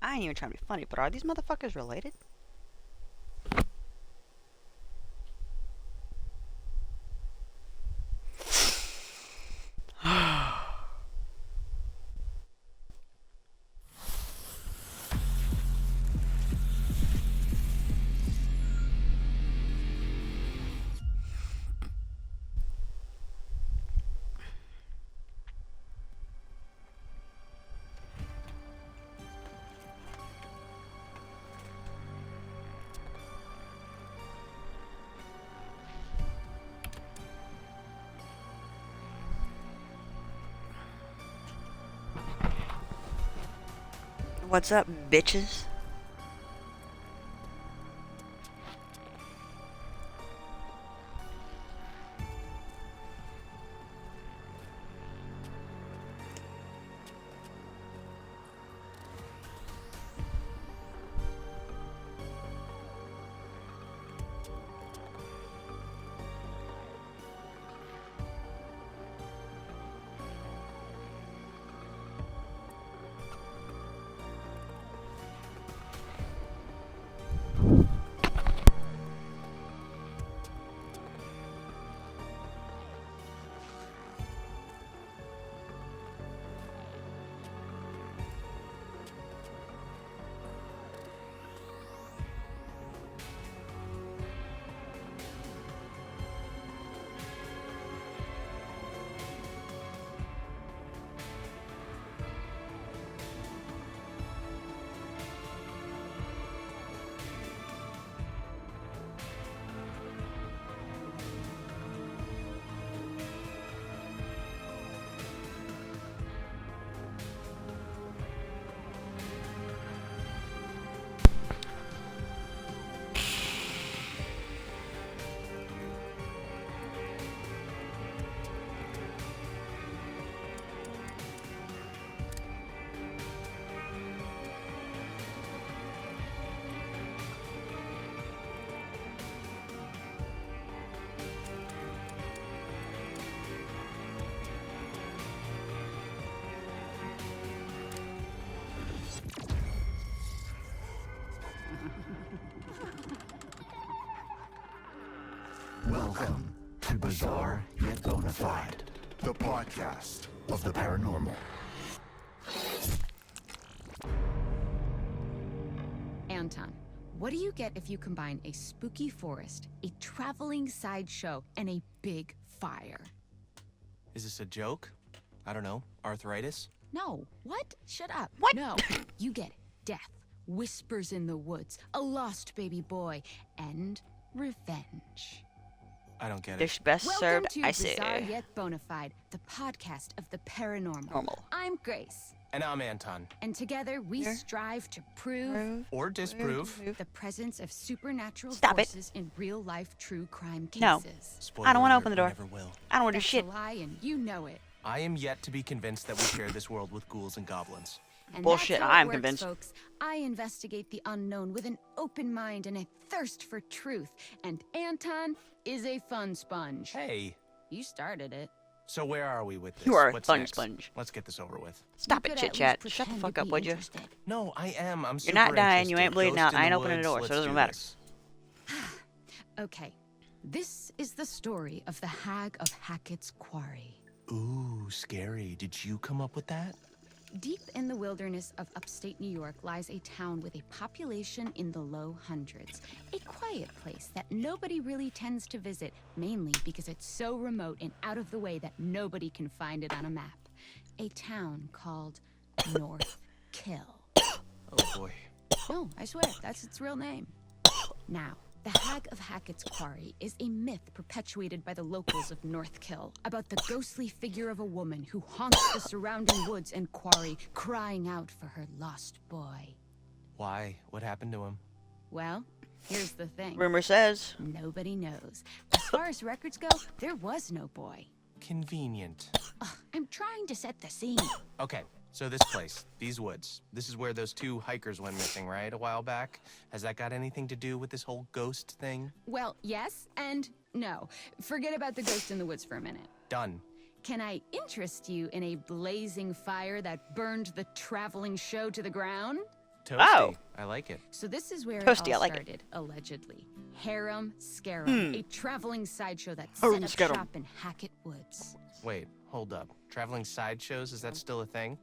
I ain't even trying to be funny, but are these motherfuckers related? What's up, bitches? Welcome to Bizarre Yet Bonafide, the podcast of the paranormal. Anton, what do you get if you combine a spooky forest, a traveling sideshow, and a big fire? Is this a joke? I don't know. Arthritis? No. What? Shut up. What? No. You get death, whispers in the woods, a lost baby boy, and revenge. I don't get it. They're best Welcome served, to I say. Bizarre Yet Bonafide, the podcast of the paranormal. Normal. I'm Grace, And I'm Anton. and together we Here. strive to prove Or disprove. the presence of supernatural Stop it. forces in real-life true crime No. cases. Spoiler I don't want to alert, open the we door. Never will. I don't want to do That's shit. a lie, and you know it. I am yet to be convinced that we share this world with ghouls and goblins. And Bullshit, that's how it I'm works, convinced. Folks. I investigate the unknown with an open mind and a thirst for truth. And Anton is a fun sponge. Hey, You started it. so where are we with this? You are a What's fun next? sponge. Let's get this over with. Stop You it, could chit at chat. least Shut the pretend fuck to up, be would you? interested. No, I am. I'm You're super not dying, you interested. ain't bleeding Ghost out, in I ain't the opening the woods, door, so it let's doesn't do matter. this. Okay. This is the story of the Hag of Hackett's Quarry. Ooh, scary. Did you come up with that? Deep in the wilderness of upstate New York lies a town with a population in the low hundreds. A quiet place that nobody really tends to visit, mainly because it's so remote and out of the way that nobody can find it on a map. A town called North Kill. Oh boy. No, I swear, that's its real name. Now, the Hag of Hackett's Quarry is a myth perpetuated by the locals of North Kill about the ghostly figure of a woman who haunts the surrounding woods and quarry, crying out for her lost boy. Why? What happened to him? Well, here's the thing. Rumor says. Nobody knows. As far as records go, there was no boy. Convenient. Ugh, I'm trying to set the scene. Okay, so this place, these woods, this is where those two hikers went missing, right, a while back? Has that got anything to do with this whole ghost thing? Well, yes and no. Forget about the ghost in the woods for a minute. Done. Can I interest you in a blazing fire that burned the traveling show to the ground? Toasty. Oh. I like it. So this is where Toasty, it I all like it. started, allegedly. Harem Scarum, a traveling sideshow that Harem set up Scarum. shop in Hackett Woods. Wait, hold up. Traveling sideshows, is that still a thing?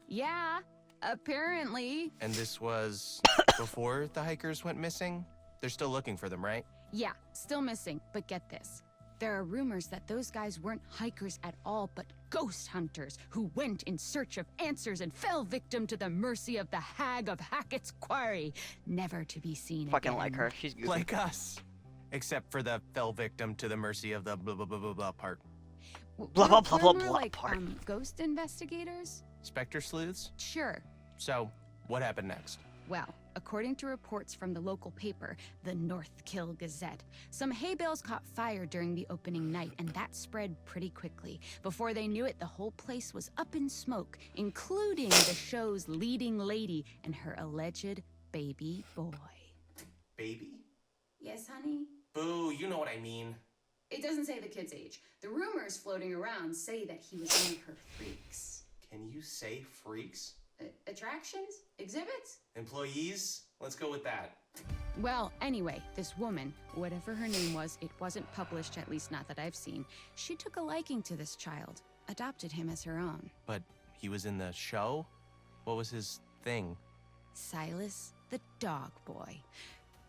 Yeah, apparently. And this was before the hikers went missing? They're still looking for them, right? Yeah, still missing, but get this. There are rumors that those guys weren't hikers at all, but ghost hunters who went in search of answers and fell victim to the mercy of the hag of Hackett's Quarry, never to be seen Fucking again. like her. She's goofy. Like us. Except for the fell victim to the mercy of the blah blah blah blah blah part. Blah, blah, blah, blah, We're more blah like, part. Ghost investigators? Spectre sleuths? Sure. So, what happened next? Well, according to reports from the local paper, the North Kill Gazette, some hay bales caught fire during the opening night, and that spread pretty quickly. Before they knew it, the whole place was up in smoke, including the show's leading lady and her alleged baby boy. Baby? Yes, honey? Boo, you know what I mean. It doesn't say the kid's age. The rumors floating around say that he was one of her freaks. Can you say freaks? Attractions? Exhibits? Employees? Let's go with that. Well, anyway, this woman, whatever her name was, it wasn't published, at least not that I've seen. She took a liking to this child, adopted him as her own. But he was in the show? What was his thing? Silas, the dog boy,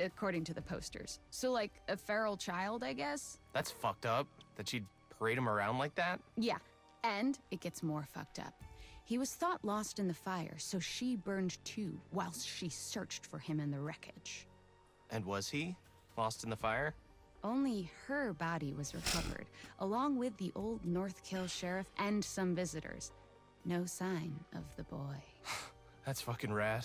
according to the posters. So, like, a feral child, I guess? That's fucked up. That she'd parade him around like that? Yeah, and it gets more fucked up. He was thought lost in the fire, so she burned too, whilst she searched for him in the wreckage. And was he? Lost in the fire? Only her body was recovered, along with the old North Kill sheriff and some visitors. No sign of the boy. That's fucking rad.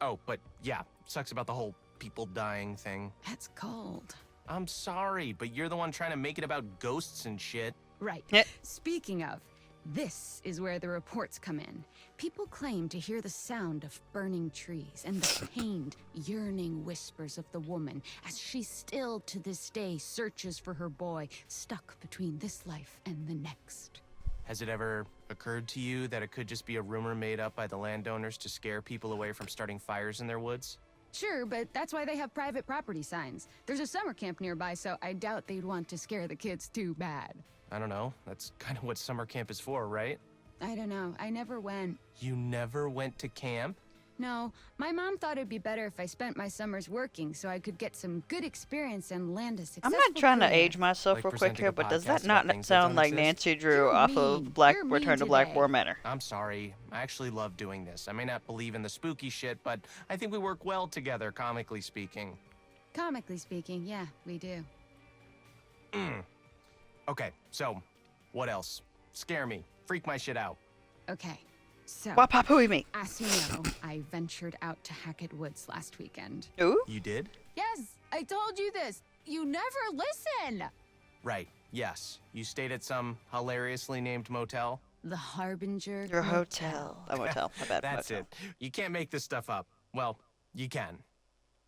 Oh, but yeah, sucks about the whole people dying thing. That's cold. I'm sorry, but you're the one trying to make it about ghosts and shit. Right. Yeah. Speaking of, this is where the reports come in. People claim to hear the sound of burning trees and the pained, yearning whispers of the woman as she still to this day searches for her boy, stuck between this life and the next. Has it ever occurred to you that it could just be a rumor made up by the landowners to scare people away from starting fires in their woods? Sure, but that's why they have private property signs. There's a summer camp nearby, so I doubt they'd want to scare the kids too bad. I don't know. That's kind of what summer camp is for, right? I don't know. I never went. You never went to camp? No, my mom thought it'd be better if I spent my summers working so I could get some good experience and land a successful I'm not trying to career. age myself Like real quick presenting here, a but does podcast that about not things that sound don't like exist? Nancy Drew You're off mean. of Black You're mean Return to today. Blackmore Manor? I'm sorry. I actually love doing this. I may not believe in the spooky shit, but I think we work well together, comically speaking. Comically speaking, yeah, we do. Okay, so, what else? Scare me. Freak my shit out. Okay, so What papooey me? as you know, I ventured out to Hackett Woods last weekend. Ooh? You did? Yes, I told you this. You never listen. Right. Yes. You stayed at some hilariously named motel? The Harbinger Your hotel. A motel. My bad. That's motel. it. You can't make this stuff up. Well, you can.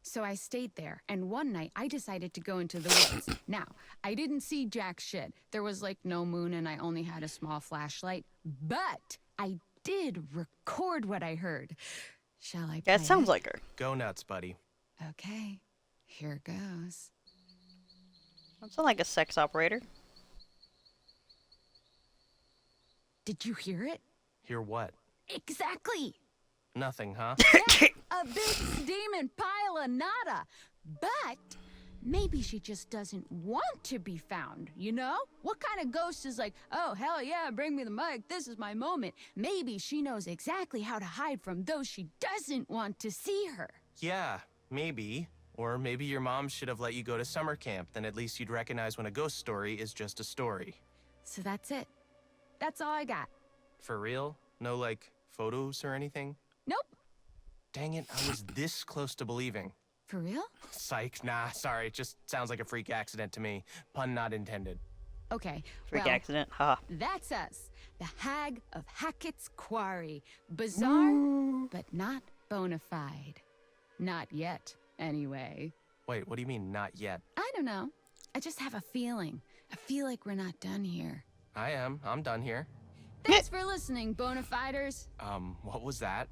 So I stayed there, and one night I decided to go into the woods. Now, I didn't see jack shit. There was like no moon and I only had a small flashlight. But I did record what I heard. Shall I play Yeah, it sounds it? like her. Go nuts, buddy. Okay, here goes. That sounds like a sex operator. Did you hear it? Hear what? Exactly! Nothing, huh? A big steaming pile of nada. But maybe she just doesn't want to be found, you know? What kind of ghost is like, oh, hell yeah, bring me the mic, this is my moment. Maybe she knows exactly how to hide from those she doesn't want to see her. Yeah, maybe. Or maybe your mom should have let you go to summer camp. Then at least you'd recognize when a ghost story is just a story. So that's it. That's all I got. For real? No, like, photos or anything? Nope. Dang it, I was this close to believing. For real? Psych, nah, sorry. It just sounds like a freak accident to me. Pun not intended. Okay. Freak well, accident. Haha. that's us. The Hag of Hackett's Quarry. Bizarre, but not bona fide. Not yet, anyway. Wait, what do you mean, not yet? I don't know. I just have a feeling. I feel like we're not done here. I am. I'm done here. Thanks for listening, bona fiders. What was that?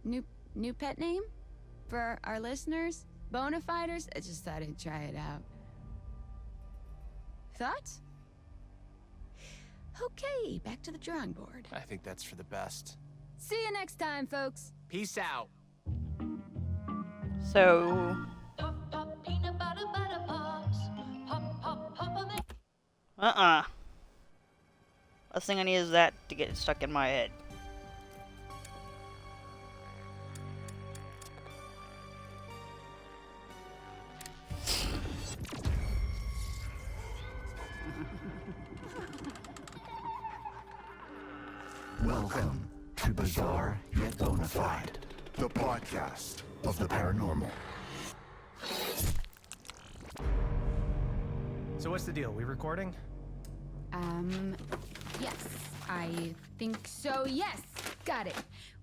New New pet name? For our listeners? Bonafiders? I just thought I'd try it out. Thoughts? Okay, back to the drawing board. I think that's for the best. See you next time, folks. Peace out. So, last thing I need is that to get stuck in my head. Welcome to Bizarre Yet Bonafide, the podcast of the paranormal. So what's the deal? We recording? Yes, I think so. Yes, got it.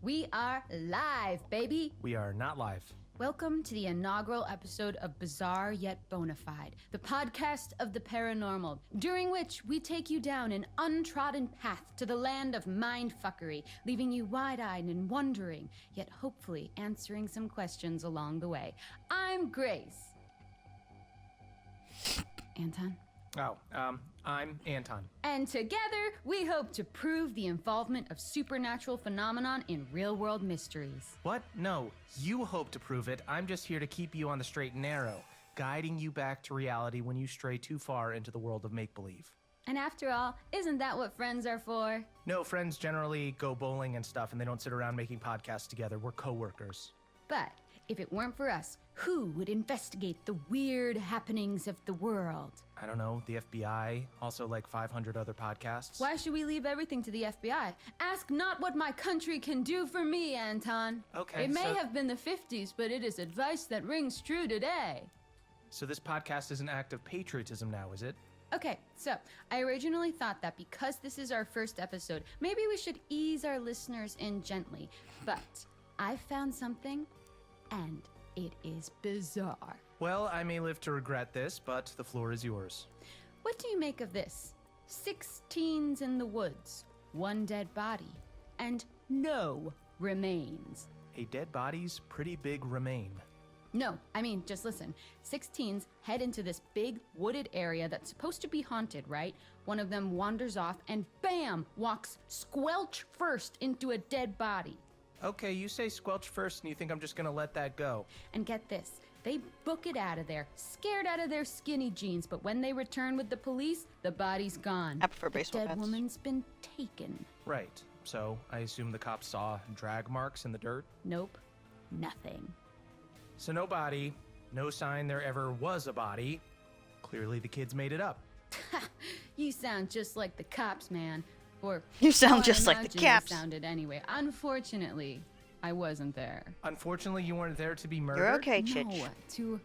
We are live, baby. We are not live. Welcome to the inaugural episode of Bizarre Yet Bonafide, the podcast of the paranormal, during which we take you down an untrodden path to the land of mindfuckery, leaving you wide-eyed and wondering, yet hopefully answering some questions along the way. I'm Grace. Anton? Oh, I'm Anton. And together, we hope to prove the involvement of supernatural phenomenon in real-world mysteries. What? No, you hope to prove it. I'm just here to keep you on the straight and narrow, guiding you back to reality when you stray too far into the world of make-believe. And after all, isn't that what friends are for? No, friends generally go bowling and stuff, and they don't sit around making podcasts together. We're coworkers. But if it weren't for us, who would investigate the weird happenings of the world? I don't know, the FBI, also like 500 other podcasts. Why should we leave everything to the FBI? Ask not what my country can do for me, Anton. Okay, It may so- have been the 50s, but it is advice that rings true today. So this podcast is an act of patriotism now, is it? Okay, so I originally thought that because this is our first episode, maybe we should ease our listeners in gently. But I found something, and it is bizarre. Well, I may live to regret this, but the floor is yours. What do you make of this? 6 teens in the woods, 1 dead body, and no remains. A dead body's pretty big remain. No, I mean, just listen. 6 teens head into this big wooded area that's supposed to be haunted, right? One of them wanders off and bam, walks squelch first into a dead body. Okay, you say squelch first and you think I'm just gonna let that go. And get this, they book it out of there, scared out of their skinny jeans, but when they return with the police, the body's gone. I prefer The baseball dead bats. woman's been taken. Right, so I assume the cops saw drag marks in the dirt? Nope, nothing. So no body, no sign there ever was a body. Clearly the kids made it up. You sound just like the cops, man. Or You sound well, I just like the imagine you cops. sounded anyway. Unfortunately, I wasn't there. Unfortunately, you weren't there to be murdered. You're okay, Chitch. No, to,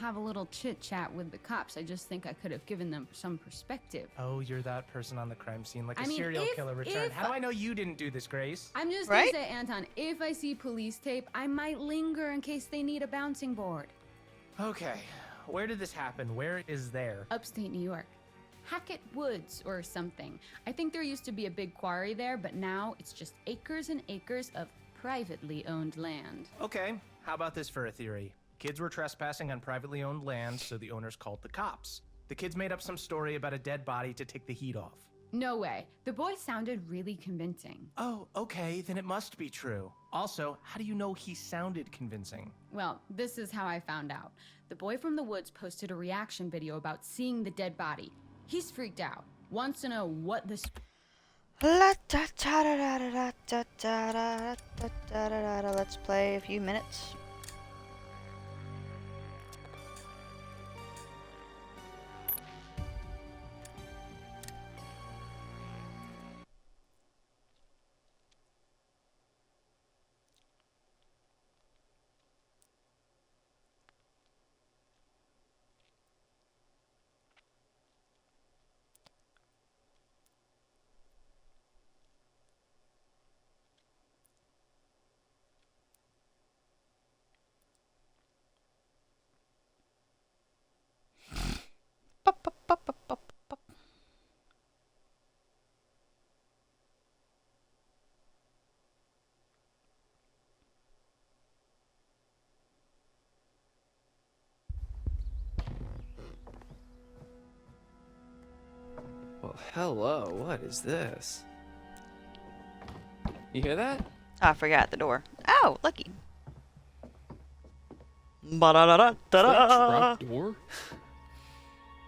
have a little chit chat with the cops. I just think I could have given them some perspective. Oh, you're that person on the crime scene, like I a mean, serial if- killer returned. if- How do I know you didn't do this, Grace? I'm just Right? gonna say, Anton, if I see police tape, I might linger in case they need a bouncing board. Okay, where did this happen? Where is there? Upstate New York. Hackett Woods or something. I think there used to be a big quarry there, but now it's just acres and acres of privately owned land. Okay, how about this for a theory? Kids were trespassing on privately owned land, so the owners called the cops. The kids made up some story about a dead body to take the heat off. No way. The boy sounded really convincing. Oh, okay, then it must be true. Also, how do you know he sounded convincing? Well, this is how I found out. The boy from the woods posted a reaction video about seeing the dead body. He's freaked out. Wants to know what this... Let's play a few minutes. Oh, hello. What is this? You hear that? Oh, I forgot the door. Oh, lucky. Ba-da-da-da-da-da. Trap door?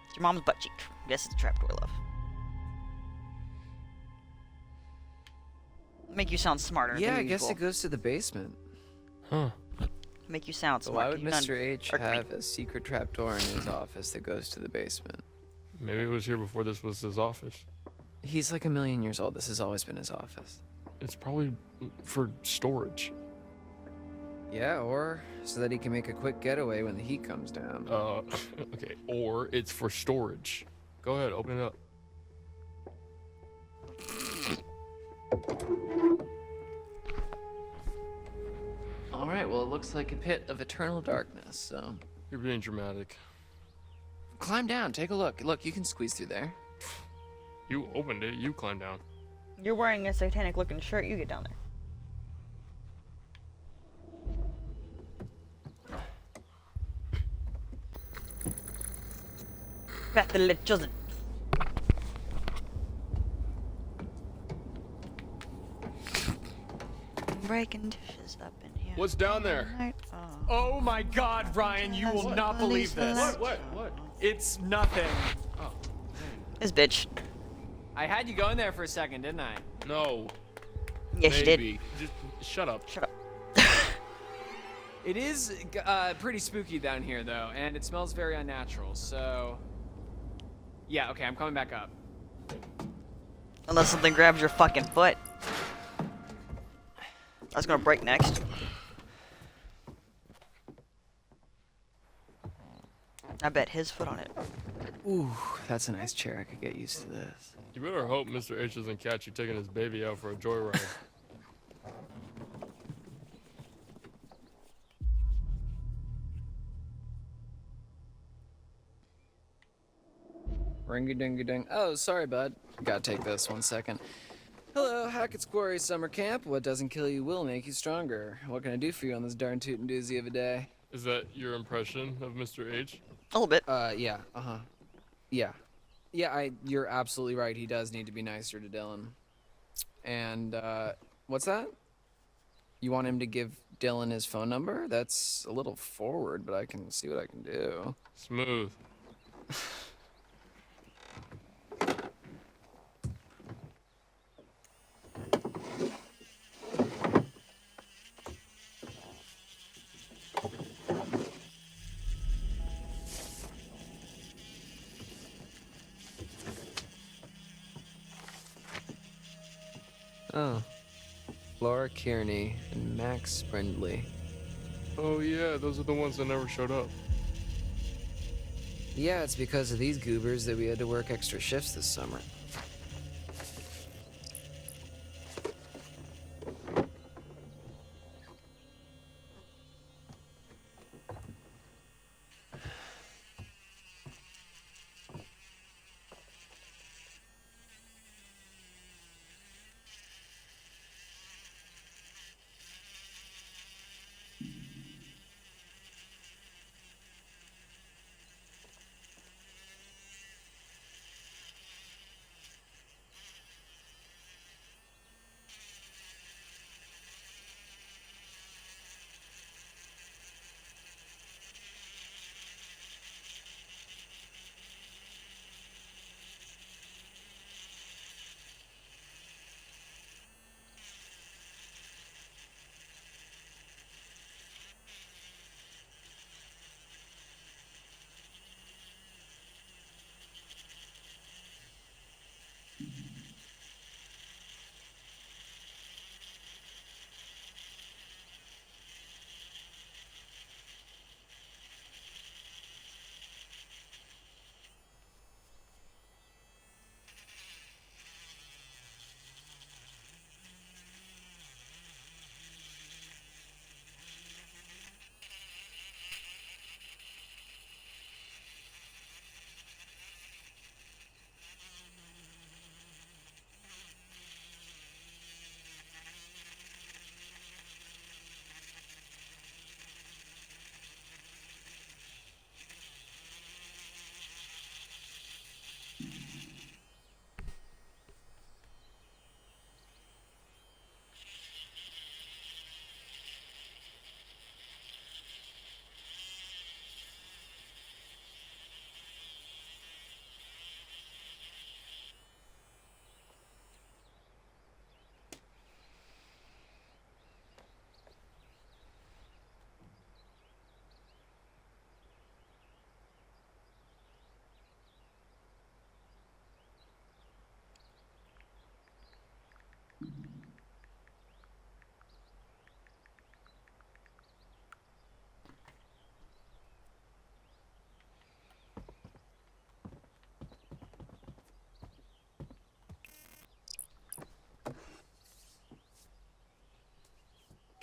It's your mom's butt cheek. Guess it's a trapdoor, love. Make you sound smarter Yeah, than I guess usual. it goes to the basement. Huh. Make you sound But smart. why would You none- Mr. H or creep. have a secret trapdoor in his office that goes to the basement? Maybe it was here before this was his office. He's like 1,000,000 years old. This has always been his office. It's probably for storage. Yeah, or so that he can make a quick getaway when the heat comes down. Okay. Or it's for storage. Go ahead, open it up. All right, well, it looks like a pit of eternal darkness, so... You're being dramatic. Climb down, take a look. Look, you can squeeze through there. You opened it, you climb down. You're wearing a satanic looking shirt. You get down there. Back the little children. Breaking dishes up in here. What's down there? Night. Oh my God, Ryan, you will not believe this. What? It's nothing. This bitch. I had you go in there for a second, didn't I? No. Yes, you did. Maybe. Just shut up. Shut up. It is pretty spooky down here, though, and it smells very unnatural, so... Yeah, okay, I'm coming back up. Unless something grabs your fucking foot. That's gonna break next. I bet his foot on it. Ooh, that's a nice chair. I could get used to this. You better hope Mr. H doesn't catch you taking his baby out for a joyride. Ringy-dingy-ding. Oh, sorry, bud. Gotta take this 1 second. Hello, Hackett's Quarry Summer Camp. What doesn't kill you will make you stronger. What can I do for you on this darn tootin' doozy of a day? Is that your impression of Mr. H? A little bit. Yeah, Yeah. Yeah, you're absolutely right. He does need to be nicer to Dylan. And, what's that? You want him to give Dylan his phone number? That's a little forward, but I can see what I can do. Smooth. Oh. Laura Kearney and Max Brindley. Oh yeah, those are the ones that never showed up. Yeah, it's because of these goobers that we had to work extra shifts this summer.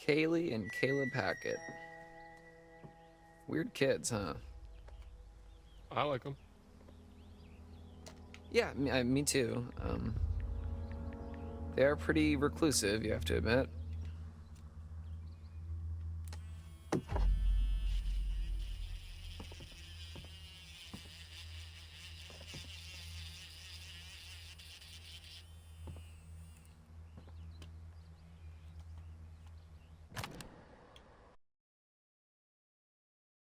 Kaylee and Caleb Hackett. Weird kids, huh? I like them. Yeah, me too. They are pretty reclusive, you have to admit.